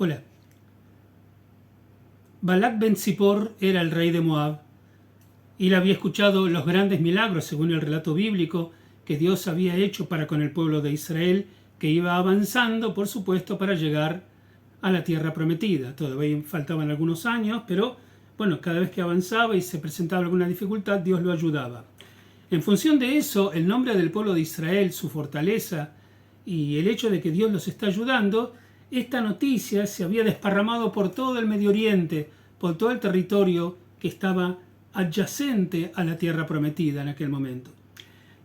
Hola. Balac ben Zippor era el rey de Moab. Y él había escuchado los grandes milagros, según el relato bíblico, que Dios había hecho para con el pueblo de Israel, que iba avanzando, por supuesto, para llegar a la tierra prometida. Todavía faltaban algunos años, pero bueno, cada vez que avanzaba y se presentaba alguna dificultad, Dios lo ayudaba. En función de eso, el nombre del pueblo de Israel, su fortaleza y el hecho de que Dios los está ayudando, esta noticia se había desparramado por todo el Medio Oriente, por todo el territorio que estaba adyacente a la tierra prometida en aquel momento.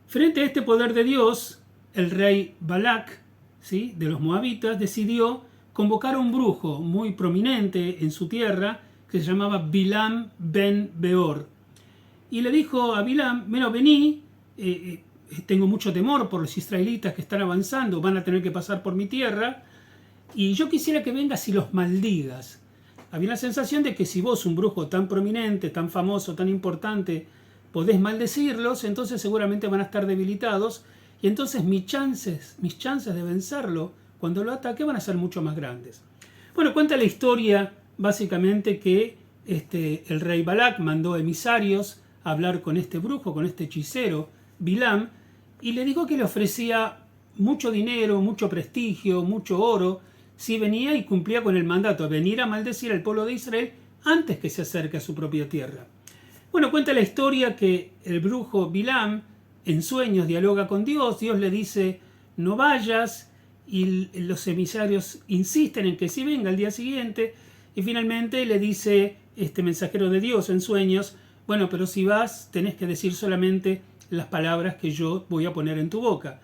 Frente a este poder de Dios, el rey Balac, ¿sí?, de los moabitas, decidió convocar a un brujo muy prominente en su tierra que se llamaba Bilam ben Beor. Y le dijo a Bilam: bueno, vení, tengo mucho temor por los israelitas que están avanzando, van a tener que pasar por mi tierra, y yo quisiera que vengas y los maldigas. Había la sensación de que si vos, un brujo tan prominente, tan famoso, tan importante, podés maldecirlos, entonces seguramente van a estar debilitados, y entonces mis chances de vencerlo cuando lo ataque van a ser mucho más grandes. Bueno, cuenta la historia básicamente que el rey Balac mandó emisarios a hablar con este brujo, con este hechicero, Bilam, y le dijo que le ofrecía mucho dinero, mucho prestigio, mucho oro, si venía y cumplía con el mandato, venir a maldecir al pueblo de Israel antes que se acerque a su propia tierra. Bueno, cuenta la historia que el brujo Bilam en sueños dialoga con Dios, Dios le dice: no vayas, y los emisarios insisten en que sí venga al día siguiente, y finalmente le dice este mensajero de Dios en sueños: bueno, pero si vas tenés que decir solamente las palabras que yo voy a poner en tu boca.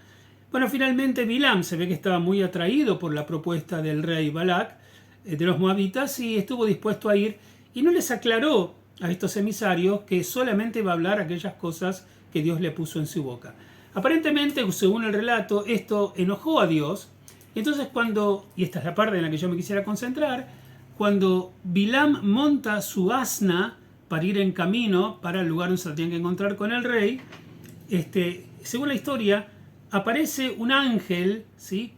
Bueno, finalmente Bilam se ve que estaba muy atraído por la propuesta del rey Balac, de los moabitas, y estuvo dispuesto a ir, y no les aclaró a estos emisarios que solamente va a hablar aquellas cosas que Dios le puso en su boca. Aparentemente, según el relato, esto enojó a Dios. Entonces y esta es la parte en la que yo me quisiera concentrar, cuando Bilam monta su asna para ir en camino para el lugar donde se tiene que encontrar con el rey, según la historia, aparece un ángel, ¿sí?,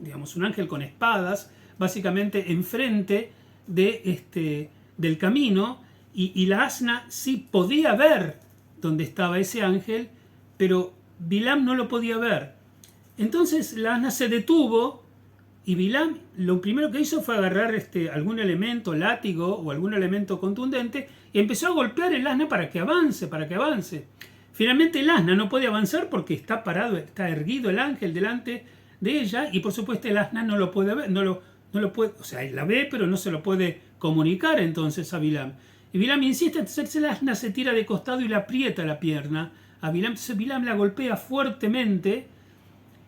digamos, un ángel con espadas, básicamente enfrente del camino, y la asna sí podía ver dónde estaba ese ángel, pero Bilam no lo podía ver. Entonces la asna se detuvo, y Bilam lo primero que hizo fue agarrar algún elemento, látigo o algún elemento contundente, y empezó a golpear el asna para que avance. Finalmente el asna no puede avanzar porque está parado, está erguido el ángel delante de ella, y por supuesto el asna no lo puede ver, no lo puede, o sea, él la ve, pero no se lo puede comunicar entonces a Bilam. Y Bilam insiste, entonces el asna se tira de costado y le aprieta la pierna a Bilam. Entonces Bilam la golpea fuertemente,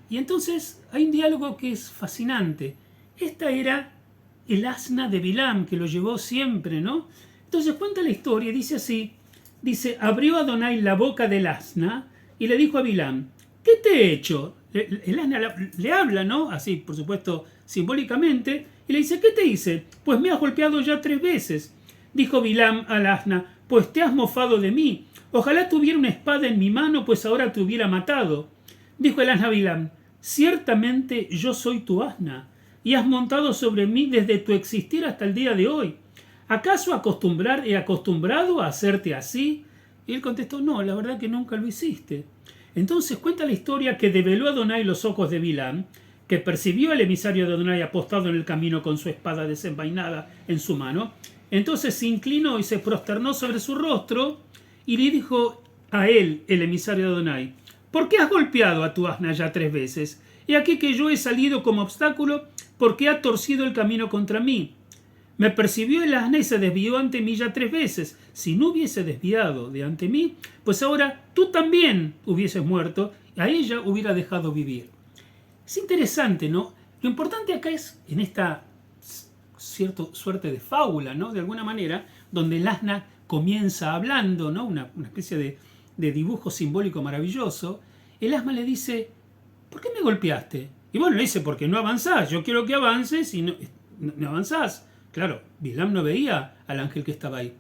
y entonces hay un diálogo que es fascinante. Esta era el asna de Bilam, que lo llevó siempre, ¿no? Entonces cuenta la historia, dice así, dice: abrió Adonai la boca del asna y le dijo a Bilam: ¿qué te he hecho? El asna le habla, ¿no? Así, por supuesto, simbólicamente, y le dice: ¿qué te hice? Pues me has golpeado ya 3 veces. Dijo Bilam al asna: pues te has mofado de mí. Ojalá tuviera una espada en mi mano, pues ahora te hubiera matado. Dijo el asna a Bilam: ciertamente yo soy tu asna, y has montado sobre mí desde tu existir hasta el día de hoy. ¿Acaso he acostumbrado a hacerte así? Y él contestó: no, la verdad que nunca lo hiciste. Entonces cuenta la historia que develó Adonai los ojos de Bilam, que percibió al emisario de Adonai apostado en el camino con su espada desenvainada en su mano. Entonces se inclinó y se prosternó sobre su rostro, y le dijo a él, el emisario de Adonai: ¿por qué has golpeado a tu asna ya 3 veces? He aquí que yo he salido como obstáculo porque ha torcido el camino contra mí. Me percibió el asna y se desvió ante mí ya 3 veces. Si no hubiese desviado de ante mí, pues ahora tú también hubieses muerto, y a ella hubiera dejado vivir. Es interesante, ¿no? Lo importante acá es, en esta cierta suerte de fábula, ¿no?, de alguna manera, donde el asna comienza hablando, ¿no?, una especie de dibujo simbólico maravilloso. El asna le dice: ¿por qué me golpeaste? Y bueno, le dice: porque no avanzás, yo quiero que avances y no avanzás. Claro, Bilam no veía al ángel que estaba ahí.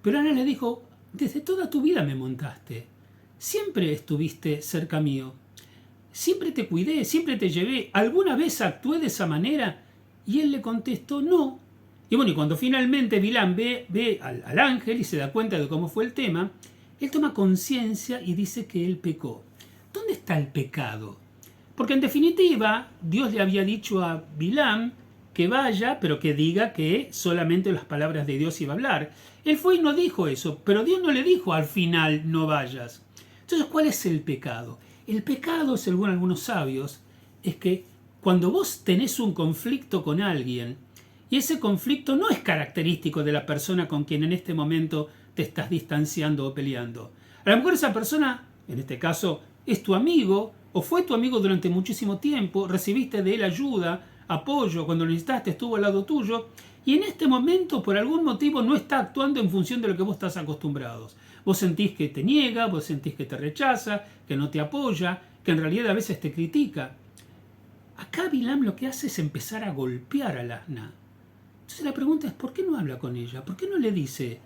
Pero Ana le dijo: desde toda tu vida me montaste. Siempre estuviste cerca mío. Siempre te cuidé, siempre te llevé. ¿Alguna vez actué de esa manera? Y él le contestó no. Y bueno, y cuando finalmente Bilam ve al ángel y se da cuenta de cómo fue el tema, él toma conciencia y dice que él pecó. ¿Dónde está el pecado? Porque en definitiva, Dios le había dicho a Bilam que vaya, pero que diga que solamente las palabras de Dios iba a hablar. Él fue y no dijo eso, pero Dios no le dijo al final no vayas. Entonces, ¿cuál es el pecado? El pecado, según algunos sabios, es que cuando vos tenés un conflicto con alguien, y ese conflicto no es característico de la persona con quien en este momento te estás distanciando o peleando. A lo mejor esa persona, en este caso, es tu amigo o fue tu amigo durante muchísimo tiempo, recibiste de él ayuda, apoyo, cuando lo necesitaste estuvo al lado tuyo, y en este momento por algún motivo no está actuando en función de lo que vos estás acostumbrados. Vos sentís que te niega, vos sentís que te rechaza, que no te apoya, que en realidad a veces te critica. Acá Bilam lo que hace es empezar a golpear al asna. Entonces la pregunta es, ¿por qué no habla con ella? ¿Por qué no le dice,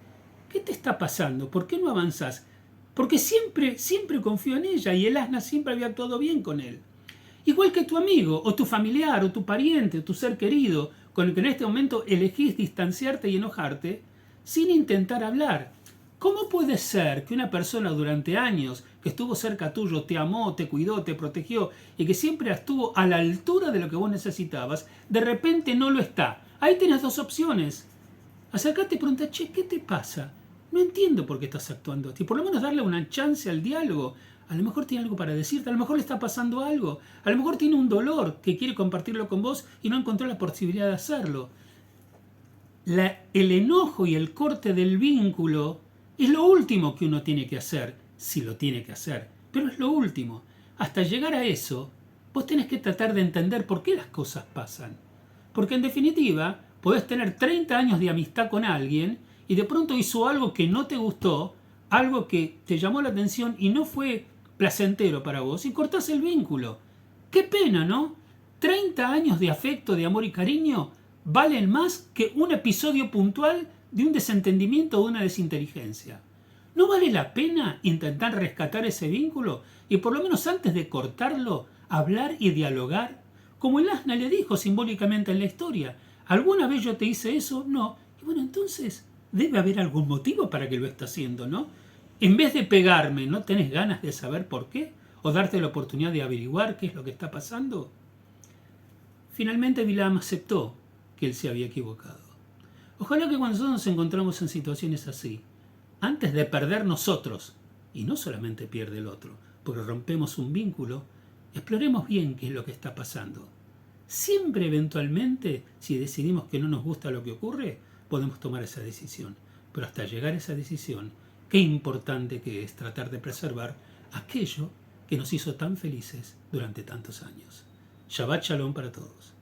¿qué te está pasando? ¿Por qué no avanzás? Porque siempre confío en ella y el asna siempre había actuado bien con él. Igual que tu amigo, o tu familiar, o tu pariente, o tu ser querido, con el que en este momento elegís distanciarte y enojarte, sin intentar hablar. ¿Cómo puede ser que una persona durante años que estuvo cerca tuyo, te amó, te cuidó, te protegió y que siempre estuvo a la altura de lo que vos necesitabas, de repente no lo está? Ahí tenés dos opciones. Acércate y pregunta, che, ¿qué te pasa? No entiendo por qué estás actuando así. Por lo menos darle una chance al diálogo. A lo mejor tiene algo para decirte, a lo mejor le está pasando algo, a lo mejor tiene un dolor que quiere compartirlo con vos y no encontró la posibilidad de hacerlo. El enojo y el corte del vínculo es lo último que uno tiene que hacer, si lo tiene que hacer, pero es lo último. Hasta llegar a eso, vos tenés que tratar de entender por qué las cosas pasan. Porque en definitiva, podés tener 30 años de amistad con alguien y de pronto hizo algo que no te gustó, algo que te llamó la atención y no fue placentero para vos y cortás el vínculo. Qué pena, ¿no? 30 años de afecto, de amor y cariño valen más que un episodio puntual de un desentendimiento o de una desinteligencia. ¿No vale la pena intentar rescatar ese vínculo y por lo menos antes de cortarlo, hablar y dialogar? Como el asna le dijo simbólicamente en la historia, ¿alguna vez yo te hice eso? No. Y bueno, entonces debe haber algún motivo para que lo esté haciendo, ¿no? En vez de pegarme, ¿no tenés ganas de saber por qué? ¿O darte la oportunidad de averiguar qué es lo que está pasando? Finalmente Bilam aceptó que él se había equivocado. Ojalá que cuando nosotros nos encontramos en situaciones así, antes de perder nosotros, y no solamente pierde el otro, porque rompemos un vínculo, exploremos bien qué es lo que está pasando. Siempre eventualmente, si decidimos que no nos gusta lo que ocurre, podemos tomar esa decisión. Pero hasta llegar a esa decisión, qué importante que es tratar de preservar aquello que nos hizo tan felices durante tantos años. Shabbat Shalom para todos.